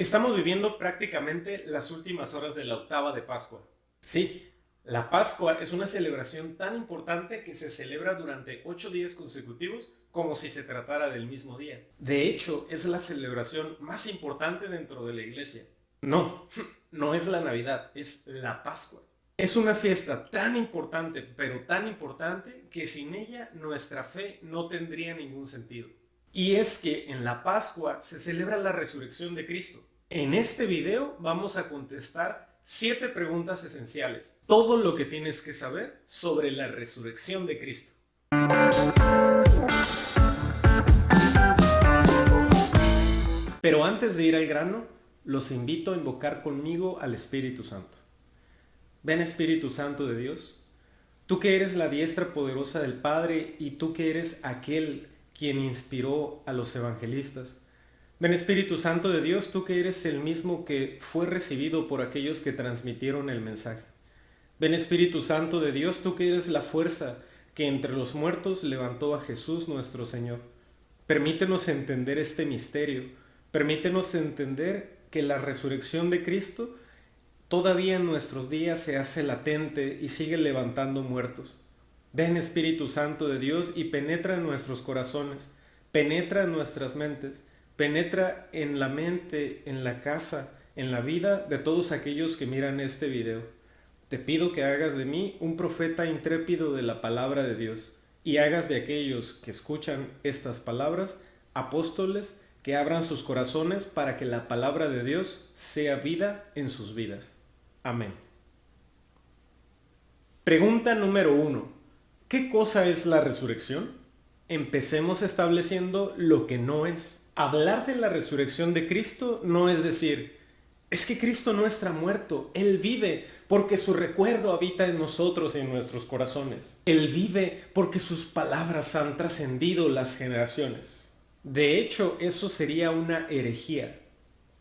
Estamos viviendo prácticamente las últimas horas de la octava de Pascua. Sí, la Pascua es una celebración tan importante que se celebra durante 8 días consecutivos como si se tratara del mismo día. De hecho, es la celebración más importante dentro de la iglesia. No, no es la Navidad, es la Pascua. Es una fiesta tan importante, pero tan importante, que sin ella nuestra fe no tendría ningún sentido. Y es que en la Pascua se celebra la resurrección de Cristo. En este video vamos a contestar 7 preguntas esenciales. Todo lo que tienes que saber sobre la resurrección de Cristo. Pero antes de ir al grano, los invito a invocar conmigo al Espíritu Santo. Ven, Espíritu Santo de Dios, tú que eres la diestra poderosa del Padre y tú que eres aquel quien inspiró a los evangelistas. Ven, Espíritu Santo de Dios, tú que eres el mismo que fue recibido por aquellos que transmitieron el mensaje. Ven, Espíritu Santo de Dios, tú que eres la fuerza que entre los muertos levantó a Jesús nuestro Señor. Permítenos entender este misterio. Permítenos entender que la resurrección de Cristo todavía en nuestros días se hace latente y sigue levantando muertos. Ven, Espíritu Santo de Dios, y penetra en nuestros corazones, penetra en nuestras mentes, penetra en la mente, en la casa, en la vida de todos aquellos que miran este video. Te pido que hagas de mí un profeta intrépido de la palabra de Dios y hagas de aquellos que escuchan estas palabras apóstoles que abran sus corazones para que la palabra de Dios sea vida en sus vidas. Amén. Pregunta número 1. ¿Qué cosa es la resurrección? Empecemos estableciendo lo que no es. Hablar de la resurrección de Cristo no es decir, es que Cristo no está muerto, Él vive porque su recuerdo habita en nosotros y en nuestros corazones. Él vive porque sus palabras han trascendido las generaciones. De hecho, eso sería una herejía.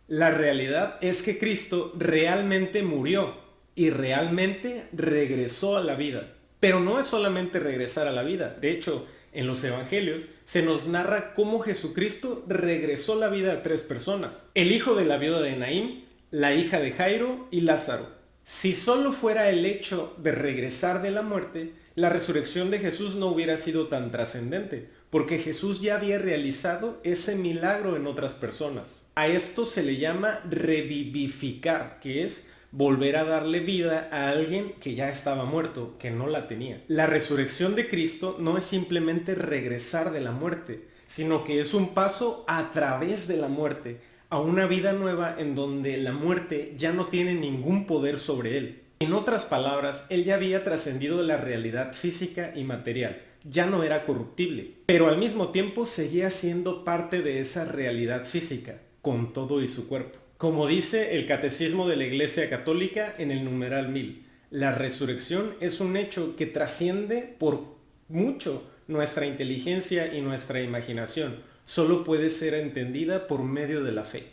La realidad es que Cristo realmente murió y realmente regresó a la vida. Pero no es solamente regresar a la vida. De hecho, en los evangelios se nos narra cómo Jesucristo regresó la vida a 3 personas. El hijo de la viuda de Naín, la hija de Jairo y Lázaro. Si solo fuera el hecho de regresar de la muerte, la resurrección de Jesús no hubiera sido tan trascendente, porque Jesús ya había realizado ese milagro en otras personas. A esto se le llama revivificar, que es volver a darle vida a alguien que ya estaba muerto, que no la tenía. La resurrección de Cristo no es simplemente regresar de la muerte, sino que es un paso a través de la muerte, a una vida nueva en donde la muerte ya no tiene ningún poder sobre él. En otras palabras, él ya había trascendido la realidad física y material, ya no era corruptible, pero al mismo tiempo seguía siendo parte de esa realidad física, con todo y su cuerpo. Como dice el Catecismo de la Iglesia Católica en el numeral 1000, la resurrección es un hecho que trasciende por mucho nuestra inteligencia y nuestra imaginación. Solo puede ser entendida por medio de la fe.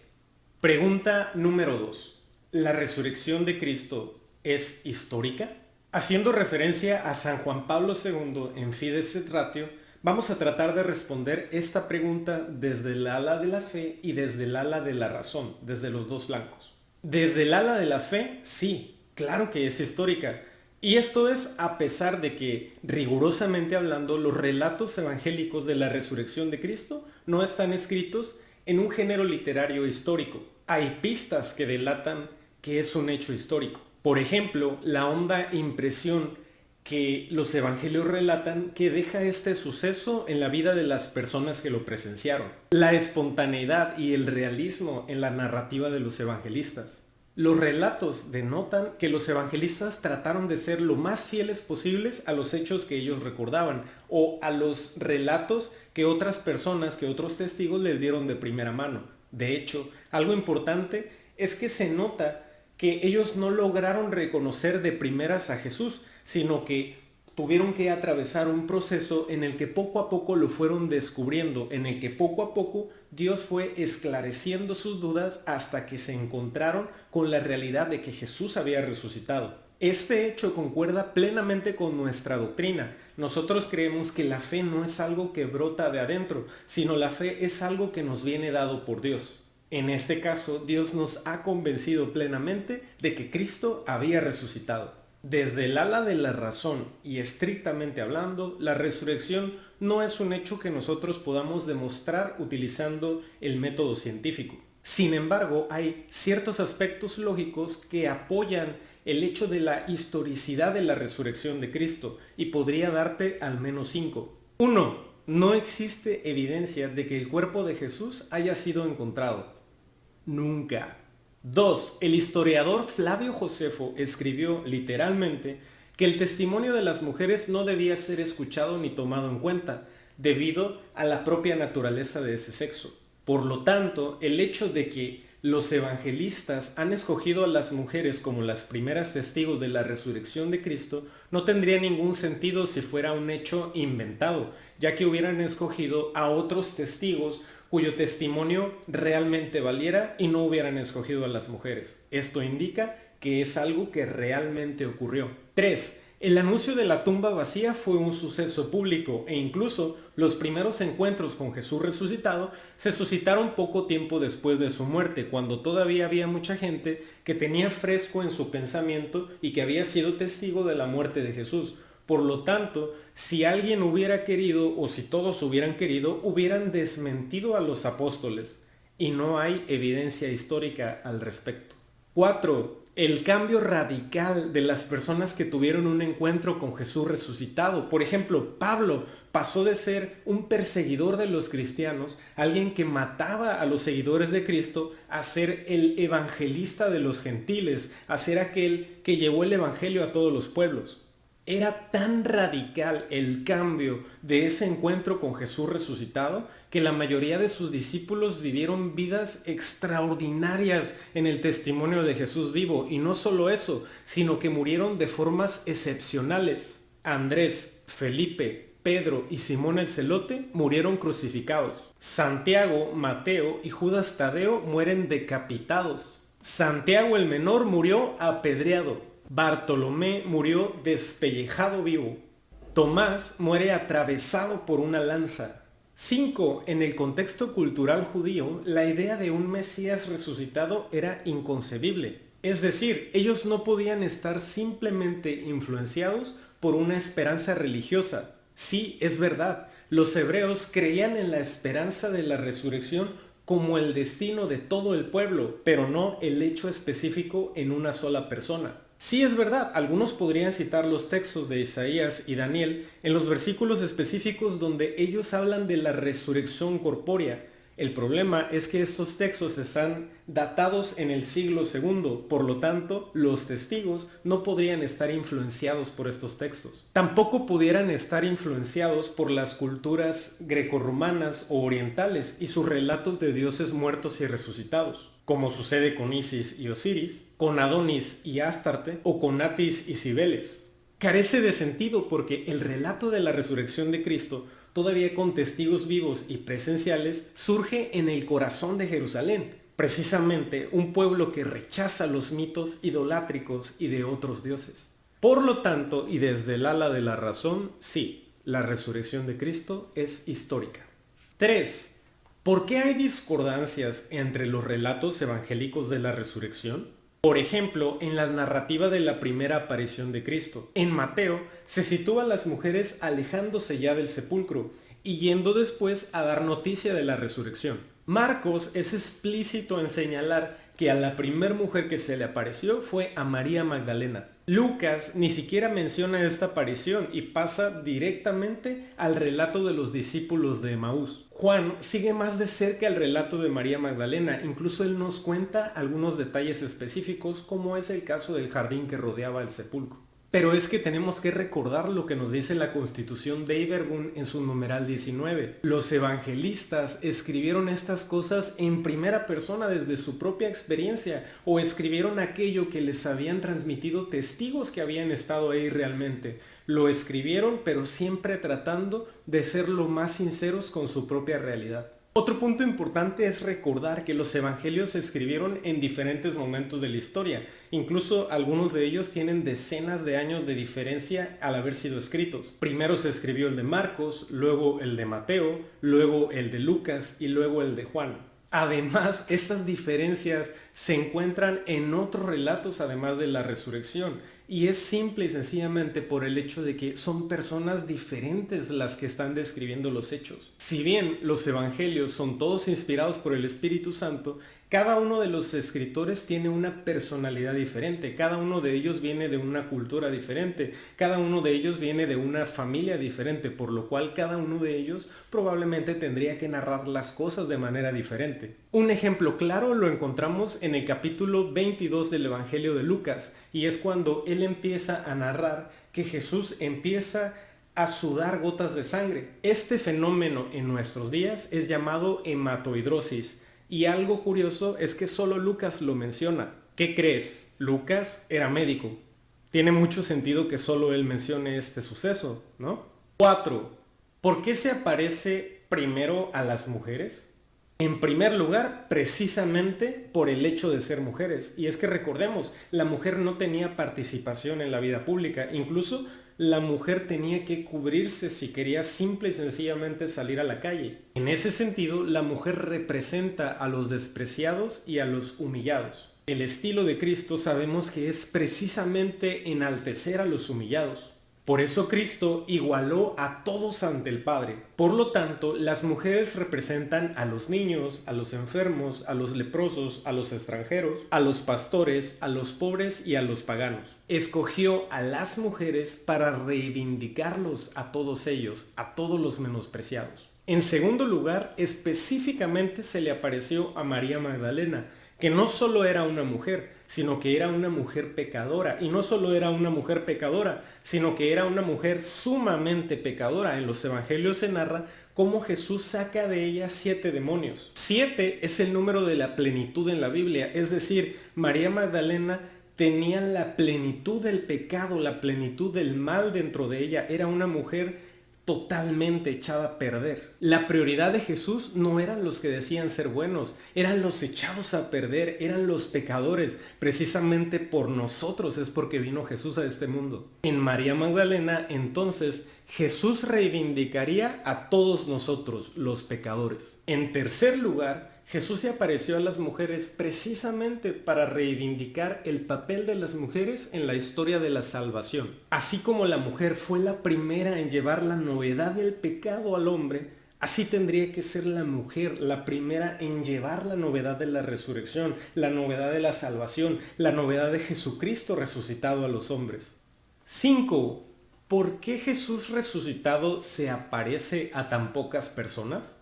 Pregunta número 2. ¿La resurrección de Cristo es histórica? Haciendo referencia a San Juan Pablo II en Fides et Ratio, vamos a tratar de responder esta pregunta desde el ala de la fe y desde el ala de la razón, desde los dos flancos. Desde el ala de la fe, sí, claro que es histórica. Y esto es a pesar de que, rigurosamente hablando, los relatos evangélicos de la resurrección de Cristo no están escritos en un género literario histórico. Hay pistas que delatan que es un hecho histórico. Por ejemplo, la honda impresión que los evangelios relatan que deja este suceso en la vida de las personas que lo presenciaron. La espontaneidad y el realismo en la narrativa de los evangelistas. Los relatos denotan que los evangelistas trataron de ser lo más fieles posibles a los hechos que ellos recordaban o a los relatos que otras personas, que otros testigos les dieron de primera mano. De hecho, algo importante es que se nota que ellos no lograron reconocer de primeras a Jesús, sino que tuvieron que atravesar un proceso en el que poco a poco lo fueron descubriendo, en el que poco a poco Dios fue esclareciendo sus dudas hasta que se encontraron con la realidad de que Jesús había resucitado. Este hecho concuerda plenamente con nuestra doctrina. Nosotros creemos que la fe no es algo que brota de adentro, sino la fe es algo que nos viene dado por Dios. En este caso, Dios nos ha convencido plenamente de que Cristo había resucitado. Desde el ala de la razón y estrictamente hablando, la resurrección no es un hecho que nosotros podamos demostrar utilizando el método científico. Sin embargo, hay ciertos aspectos lógicos que apoyan el hecho de la historicidad de la resurrección de Cristo, y podría darte al menos 5. 1. No existe evidencia de que el cuerpo de Jesús haya sido encontrado. Nunca. 2. El historiador Flavio Josefo escribió literalmente que el testimonio de las mujeres no debía ser escuchado ni tomado en cuenta, debido a la propia naturaleza de ese sexo. Por lo tanto, el hecho de que los evangelistas han escogido a las mujeres como las primeras testigos de la resurrección de Cristo no tendría ningún sentido si fuera un hecho inventado, ya que hubieran escogido a otros testigos cuyo testimonio realmente valiera y no hubieran escogido a las mujeres. Esto indica que es algo que realmente ocurrió. 3. El anuncio de la tumba vacía fue un suceso público e incluso los primeros encuentros con Jesús resucitado se suscitaron poco tiempo después de su muerte, cuando todavía había mucha gente que tenía fresco en su pensamiento y que había sido testigo de la muerte de Jesús. Por lo tanto, si alguien hubiera querido o si todos hubieran querido, hubieran desmentido a los apóstoles y no hay evidencia histórica al respecto. 4. El cambio radical de las personas que tuvieron un encuentro con Jesús resucitado. Por ejemplo, Pablo pasó de ser un perseguidor de los cristianos, alguien que mataba a los seguidores de Cristo, a ser el evangelista de los gentiles, a ser aquel que llevó el evangelio a todos los pueblos. Era tan radical el cambio de ese encuentro con Jesús resucitado que la mayoría de sus discípulos vivieron vidas extraordinarias en el testimonio de Jesús vivo. Y no solo eso, sino que murieron de formas excepcionales. Andrés, Felipe, Pedro y Simón el Celote murieron crucificados. Santiago, Mateo y Judas Tadeo mueren decapitados. Santiago el menor murió apedreado. Bartolomé murió despellejado vivo. Tomás muere atravesado por una lanza. 5. En el contexto cultural judío, la idea de un Mesías resucitado era inconcebible. Es decir, ellos no podían estar simplemente influenciados por una esperanza religiosa. Sí, es verdad, los hebreos creían en la esperanza de la resurrección como el destino de todo el pueblo, pero no el hecho específico en una sola persona. Sí, es verdad, algunos podrían citar los textos de Isaías y Daniel en los versículos específicos donde ellos hablan de la resurrección corpórea. El problema es que estos textos están datados en el siglo II, por lo tanto, los testigos no podrían estar influenciados por estos textos. Tampoco pudieran estar influenciados por las culturas grecorromanas o orientales y sus relatos de dioses muertos y resucitados, como sucede con Isis y Osiris, con Adonis y Astarte o con Atis y Cibeles. Carece de sentido porque el relato de la resurrección de Cristo, todavía con testigos vivos y presenciales, surge en el corazón de Jerusalén, precisamente un pueblo que rechaza los mitos idolátricos y de otros dioses. Por lo tanto, y desde el ala de la razón, sí, la resurrección de Cristo es histórica. 3. ¿Por qué hay discordancias entre los relatos evangélicos de la resurrección? Por ejemplo, en la narrativa de la primera aparición de Cristo, en Mateo se sitúa a las mujeres alejándose ya del sepulcro y yendo después a dar noticia de la resurrección. Marcos es explícito en señalar que a la primer mujer que se le apareció fue a María Magdalena. Lucas ni siquiera menciona esta aparición y pasa directamente al relato de los discípulos de Emaús. Juan sigue más de cerca el relato de María Magdalena, incluso él nos cuenta algunos detalles específicos, como es el caso del jardín que rodeaba el sepulcro. Pero es que tenemos que recordar lo que nos dice la Constitución de Ibergun en su numeral 19. Los evangelistas escribieron estas cosas en primera persona desde su propia experiencia, o escribieron aquello que les habían transmitido testigos que habían estado ahí realmente. Lo escribieron, pero siempre tratando de ser lo más sinceros con su propia realidad. Otro punto importante es recordar que los evangelios se escribieron en diferentes momentos de la historia. Incluso algunos de ellos tienen decenas de años de diferencia al haber sido escritos. Primero se escribió el de Marcos, luego el de Mateo, luego el de Lucas y luego el de Juan. Además, estas diferencias se encuentran en otros relatos además de la resurrección. Y es simple y sencillamente por el hecho de que son personas diferentes las que están describiendo los hechos. Si bien los evangelios son todos inspirados por el Espíritu Santo, cada uno de los escritores tiene una personalidad diferente, cada uno de ellos viene de una cultura diferente, cada uno de ellos viene de una familia diferente, por lo cual cada uno de ellos probablemente tendría que narrar las cosas de manera diferente. Un ejemplo claro lo encontramos en el capítulo 22 del Evangelio de Lucas, y es cuando él empieza a narrar que Jesús empieza a sudar gotas de sangre. Este fenómeno en nuestros días es llamado hematohidrosis. Y algo curioso es que solo Lucas lo menciona. ¿Qué crees? Lucas era médico. Tiene mucho sentido que solo él mencione este suceso, ¿no? 4. ¿Por qué se aparece primero a las mujeres? En primer lugar, precisamente por el hecho de ser mujeres. Y es que recordemos, la mujer no tenía participación en la vida pública. Incluso la mujer tenía que cubrirse si quería simple y sencillamente salir a la calle. En ese sentido, la mujer representa a los despreciados y a los humillados. El estilo de Cristo sabemos que es precisamente enaltecer a los humillados. Por eso Cristo igualó a todos ante el Padre. Por lo tanto, las mujeres representan a los niños, a los enfermos, a los leprosos, a los extranjeros, a los pastores, a los pobres y a los paganos. Escogió a las mujeres para reivindicarlos a todos ellos, a todos los menospreciados. En segundo lugar, específicamente se le apareció a María Magdalena, que no solo era una mujer, sino que era una mujer pecadora. Y no solo era una mujer pecadora, sino que era una mujer sumamente pecadora. En los evangelios se narra cómo Jesús saca de ella 7 demonios. 7 es el número de la plenitud en la Biblia, es decir, María Magdalena tenía la plenitud del pecado, la plenitud del mal dentro de ella. Era una mujer totalmente echada a perder. La prioridad de Jesús no eran los que decían ser buenos, eran los echados a perder, eran los pecadores. Precisamente por nosotros es porque vino Jesús a este mundo. En María Magdalena, entonces, Jesús reivindicaría a todos nosotros, los pecadores. En tercer lugar, Jesús se apareció a las mujeres precisamente para reivindicar el papel de las mujeres en la historia de la salvación. Así como la mujer fue la primera en llevar la novedad del pecado al hombre, así tendría que ser la mujer la primera en llevar la novedad de la resurrección, la novedad de la salvación, la novedad de Jesucristo resucitado a los hombres. 5. ¿Por qué Jesús resucitado se aparece a tan pocas personas?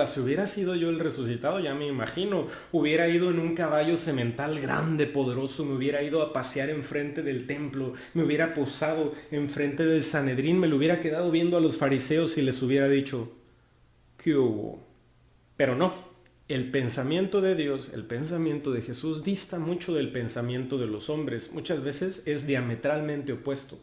Si hubiera sido yo el resucitado, ya me imagino, hubiera ido en un caballo semental grande, poderoso, me hubiera ido a pasear enfrente del templo, me hubiera posado enfrente del Sanedrín, me lo hubiera quedado viendo a los fariseos y les hubiera dicho, ¿qué hubo? Pero no, el pensamiento de Dios, el pensamiento de Jesús dista mucho del pensamiento de los hombres, muchas veces es diametralmente opuesto.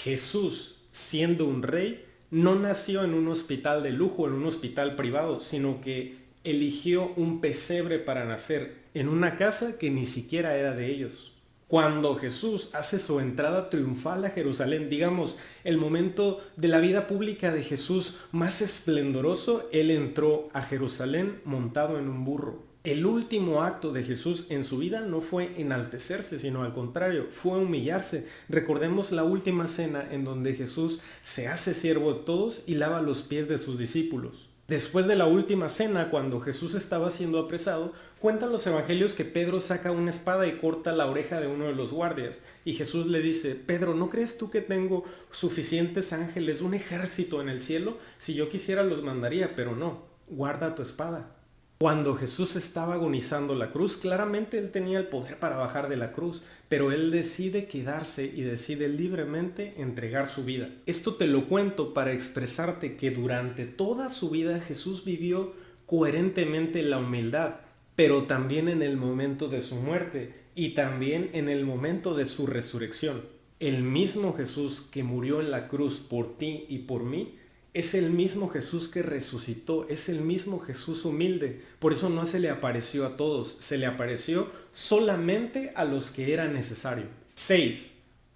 Jesús, siendo un rey, no nació en un hospital de lujo, en un hospital privado, sino que eligió un pesebre para nacer en una casa que ni siquiera era de ellos. Cuando Jesús hace su entrada triunfal a Jerusalén, digamos, el momento de la vida pública de Jesús más esplendoroso, él entró a Jerusalén montado en un burro. El último acto de Jesús en su vida no fue enaltecerse, sino al contrario, fue humillarse. Recordemos la última cena en donde Jesús se hace siervo de todos y lava los pies de sus discípulos. Después de la última cena, cuando Jesús estaba siendo apresado, cuentan los evangelios que Pedro saca una espada y corta la oreja de uno de los guardias. Y Jesús le dice, Pedro, ¿no crees tú que tengo suficientes ángeles, un ejército en el cielo? Si yo quisiera los mandaría, pero no, guarda tu espada. Cuando Jesús estaba agonizando la cruz, claramente él tenía el poder para bajar de la cruz, pero él decide quedarse y decide libremente entregar su vida. Esto te lo cuento para expresarte que durante toda su vida Jesús vivió coherentemente la humildad, pero también en el momento de su muerte y también en el momento de su resurrección. El mismo Jesús que murió en la cruz por ti y por mí, es el mismo Jesús que resucitó, es el mismo Jesús humilde. Por eso no se le apareció a todos, se le apareció solamente a los que era necesario. 6.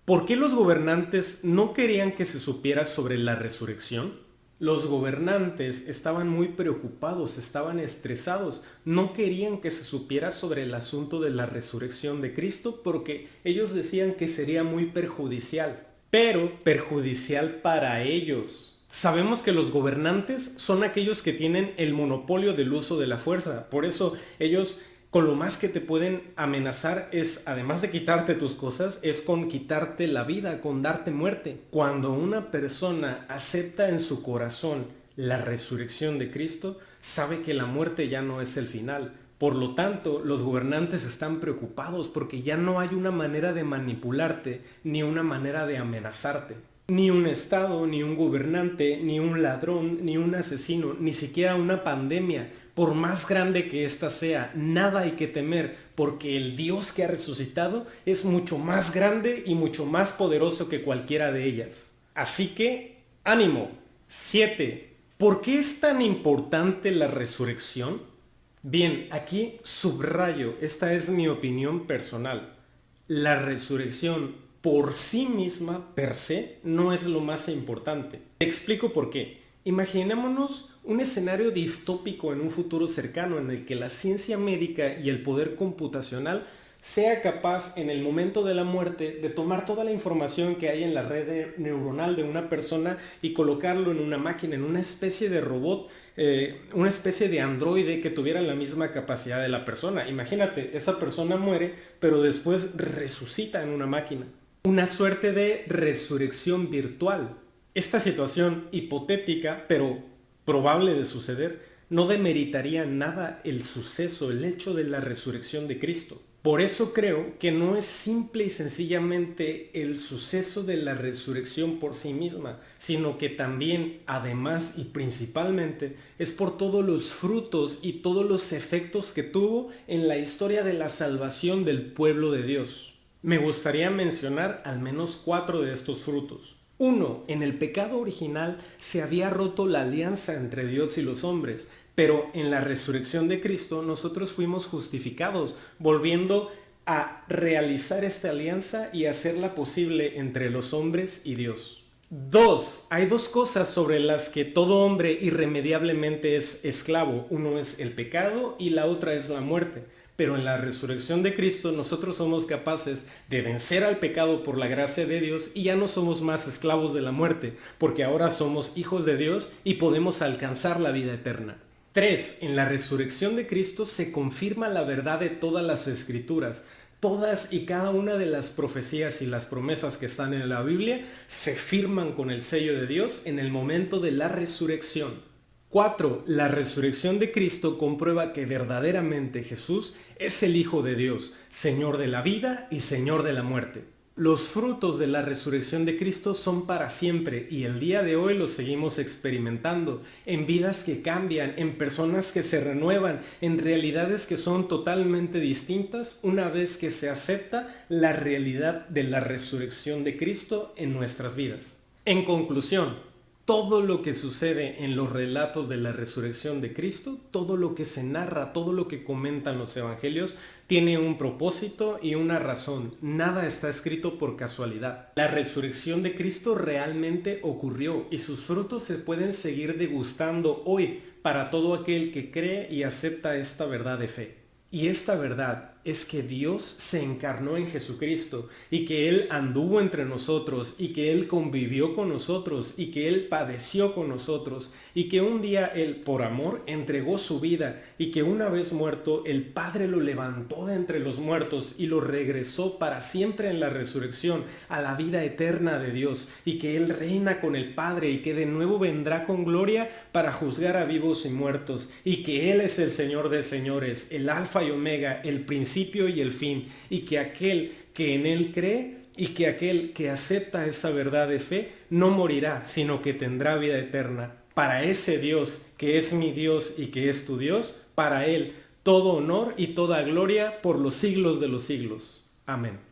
¿Por qué los gobernantes no querían que se supiera sobre la resurrección? Los gobernantes estaban muy preocupados, estaban estresados, no querían que se supiera sobre el asunto de la resurrección de Cristo porque ellos decían que sería muy perjudicial, pero perjudicial para ellos. Sabemos que los gobernantes son aquellos que tienen el monopolio del uso de la fuerza, por eso ellos con lo más que te pueden amenazar es, además de quitarte tus cosas, es con quitarte la vida, con darte muerte. Cuando una persona acepta en su corazón la resurrección de Cristo, sabe que la muerte ya no es el final. Por lo tanto, los gobernantes están preocupados porque ya no hay una manera de manipularte ni una manera de amenazarte. Ni un Estado, ni un gobernante, ni un ladrón, ni un asesino, ni siquiera una pandemia, por más grande que ésta sea, nada hay que temer, porque el Dios que ha resucitado es mucho más grande y mucho más poderoso que cualquiera de ellas. Así que, ánimo. 7. ¿Por qué es tan importante la resurrección? Bien, aquí subrayo, esta es mi opinión personal. La resurrección por sí misma, per se, no es lo más importante. Te explico por qué. Imaginémonos un escenario distópico en un futuro cercano en el que la ciencia médica y el poder computacional sea capaz en el momento de la muerte de tomar toda la información que hay en la red neuronal de una persona y colocarlo en una máquina, en una especie de robot, una especie de androide que tuviera la misma capacidad de la persona. Imagínate, esa persona muere, pero después resucita en una máquina. Una suerte de resurrección virtual. Esta situación hipotética, pero probable de suceder, no demeritaría nada el suceso, el hecho de la resurrección de Cristo. Por eso creo que no es simple y sencillamente el suceso de la resurrección por sí misma, sino que también, además y principalmente, es por todos los frutos y todos los efectos que tuvo en la historia de la salvación del pueblo de Dios. Me gustaría mencionar al menos 4 de estos frutos. 1. En el pecado original se había roto la alianza entre Dios y los hombres, pero en la resurrección de Cristo nosotros fuimos justificados, volviendo a realizar esta alianza y hacerla posible entre los hombres y Dios. 2. Hay 2 cosas sobre las que todo hombre irremediablemente es esclavo. Uno es el pecado y la otra es la muerte. Pero en la resurrección de Cristo nosotros somos capaces de vencer al pecado por la gracia de Dios y ya no somos más esclavos de la muerte, porque ahora somos hijos de Dios y podemos alcanzar la vida eterna. 3. En la resurrección de Cristo se confirma la verdad de todas las escrituras. Todas y cada una de las profecías y las promesas que están en la Biblia se firman con el sello de Dios en el momento de la resurrección. 4. La resurrección de Cristo comprueba que verdaderamente Jesús es el Hijo de Dios, Señor de la vida y Señor de la muerte. Los frutos de la resurrección de Cristo son para siempre y el día de hoy los seguimos experimentando en vidas que cambian, en personas que se renuevan, en realidades que son totalmente distintas una vez que se acepta la realidad de la resurrección de Cristo en nuestras vidas. En conclusión, todo lo que sucede en los relatos de la resurrección de Cristo, todo lo que se narra, todo lo que comentan los evangelios, tiene un propósito y una razón. Nada está escrito por casualidad. La resurrección de Cristo realmente ocurrió y sus frutos se pueden seguir degustando hoy para todo aquel que cree y acepta esta verdad de fe. Y esta verdad es que Dios se encarnó en Jesucristo y que Él anduvo entre nosotros y que Él convivió con nosotros y que Él padeció con nosotros y que un día Él por amor entregó su vida y que una vez muerto el Padre lo levantó de entre los muertos y lo regresó para siempre en la resurrección a la vida eterna de Dios y que Él reina con el Padre y que de nuevo vendrá con gloria para juzgar a vivos y muertos y que Él es el Señor de señores, el Alfa y Omega, el principio y el fin, y que aquel que en Él cree y que aquel que acepta esa verdad de fe no morirá, sino que tendrá vida eterna. Para ese Dios que es mi Dios y que es tu Dios, para Él todo honor y toda gloria por los siglos de los siglos. Amén.